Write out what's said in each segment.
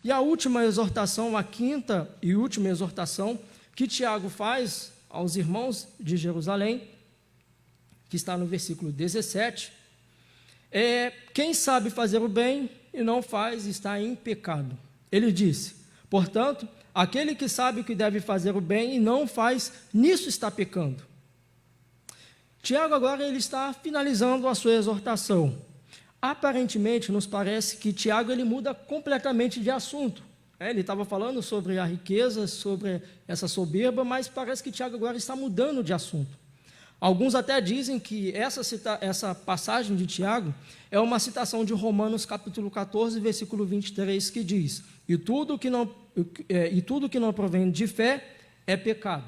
E a última exortação, a quinta e última exortação que Tiago faz aos irmãos de Jerusalém, que está no versículo 17, é: quem sabe fazer o bem e não faz, está em pecado. Ele disse: portanto, aquele que sabe que deve fazer o bem e não faz, nisso está pecando. Tiago agora ele está finalizando a sua exortação. Aparentemente, nos parece que Tiago ele muda completamente de assunto. Ele estava falando sobre a riqueza, sobre essa soberba, mas parece que Tiago agora está mudando de assunto. Alguns até dizem que essa passagem de Tiago é uma citação de Romanos capítulo 14, versículo 23, que diz: e tudo que não provém de fé é pecado.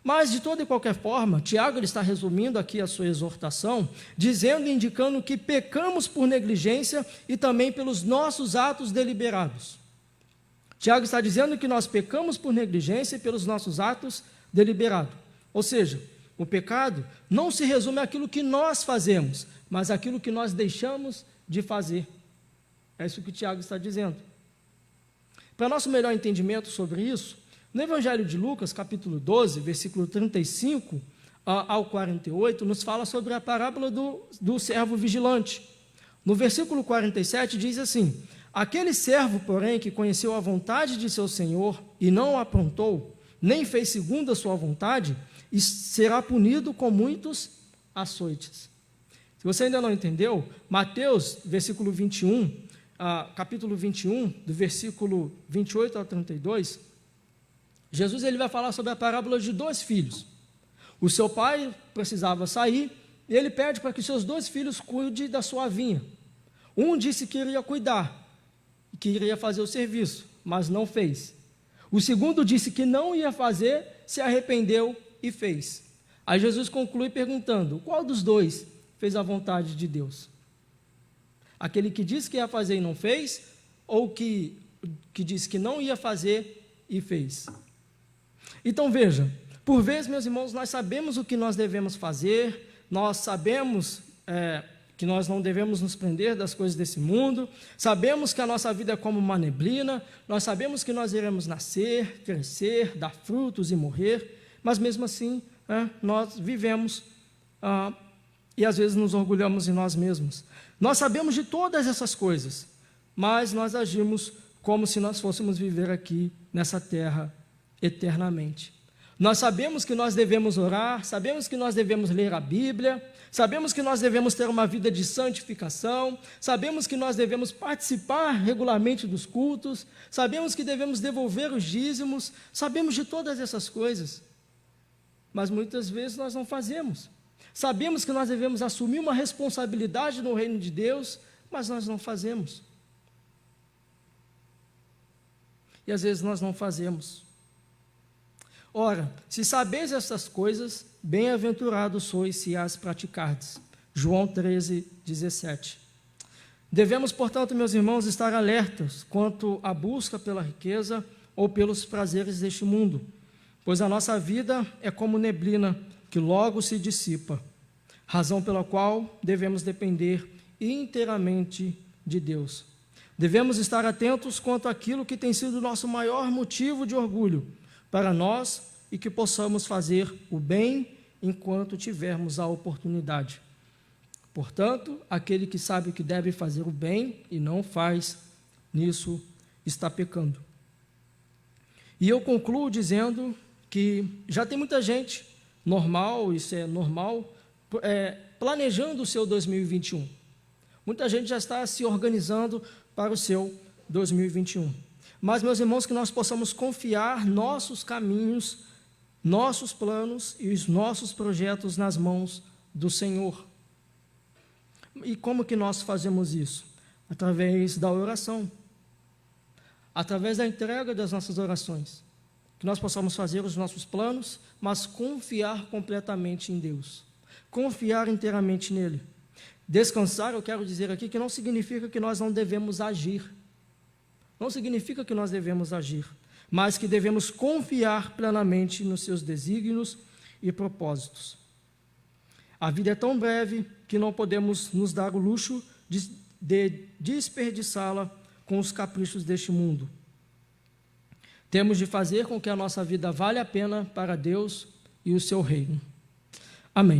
Mas, de toda e qualquer forma, Tiago ele está resumindo aqui a sua exortação, dizendo e indicando que pecamos por negligência e também pelos nossos atos deliberados. Tiago está dizendo que nós pecamos por negligência e pelos nossos atos deliberados. Ou seja, o pecado não se resume àquilo que nós fazemos, mas àquilo que nós deixamos de fazer. É isso que Tiago está dizendo. Para nosso melhor entendimento sobre isso, no Evangelho de Lucas, capítulo 12, versículo 35 ao 48, nos fala sobre a parábola do servo vigilante. No versículo 47 diz assim: aquele servo, porém, que conheceu a vontade de seu senhor e não a aprontou, nem fez segundo a sua vontade, será punido com muitos açoites. Se você ainda não entendeu, Mateus, versículo 21, capítulo 21, do versículo 28 ao 32, Jesus ele vai falar sobre a parábola de dois filhos. O seu pai precisava sair e ele pede para que seus dois filhos cuidem da sua vinha. Um disse que iria cuidar, que iria fazer o serviço, mas não fez. O segundo disse que não ia fazer, se arrependeu e fez. Aí Jesus conclui perguntando: qual dos dois fez a vontade de Deus? Aquele que disse que ia fazer e não fez, ou que disse que não ia fazer e fez? Então veja, por vezes, meus irmãos, nós sabemos o que nós devemos fazer, nós sabemos que nós não devemos nos prender das coisas desse mundo, sabemos que a nossa vida é como uma neblina, nós sabemos que nós iremos nascer, crescer, dar frutos e morrer, mas mesmo assim nós vivemos e às vezes nos orgulhamos em nós mesmos. Nós sabemos de todas essas coisas, mas nós agimos como se nós fôssemos viver aqui nessa terra eternamente. Nós sabemos que nós devemos orar, sabemos que nós devemos ler a Bíblia, sabemos que nós devemos ter uma vida de santificação, sabemos que nós devemos participar regularmente dos cultos, sabemos que devemos devolver os dízimos, sabemos de todas essas coisas, mas muitas vezes nós não fazemos. Sabemos que nós devemos assumir uma responsabilidade no reino de Deus, mas nós não fazemos. E às vezes nós não fazemos. Ora, se sabeis essas coisas, bem-aventurados sois se as praticardes. João 13, 17. Devemos, portanto, meus irmãos, estar alertas quanto à busca pela riqueza ou pelos prazeres deste mundo, pois a nossa vida é como neblina que logo se dissipa, razão pela qual devemos depender inteiramente de Deus. Devemos estar atentos quanto àquilo que tem sido o nosso maior motivo de orgulho para nós e que possamos fazer o bem enquanto tivermos a oportunidade. Portanto, aquele que sabe que deve fazer o bem e não faz, nisso está pecando. E eu concluo dizendo que já tem muita gente normal, isso é normal, planejando o seu 2021. Muita gente já está se organizando para o seu 2021. Mas, meus irmãos, que nós possamos confiar nossos caminhos, nossos planos e os nossos projetos nas mãos do Senhor. E como que nós fazemos isso? Através da oração, através da entrega das nossas orações. Que nós possamos fazer os nossos planos, mas confiar completamente em Deus. Confiar inteiramente nele. Descansar, eu quero dizer aqui, que não significa que nós não devemos agir. Não significa que nós devemos agir, mas que devemos confiar plenamente nos seus desígnios e propósitos. A vida é tão breve que não podemos nos dar o luxo de desperdiçá-la com os caprichos deste mundo. Temos de fazer com que a nossa vida valha a pena para Deus e o seu reino. Amém.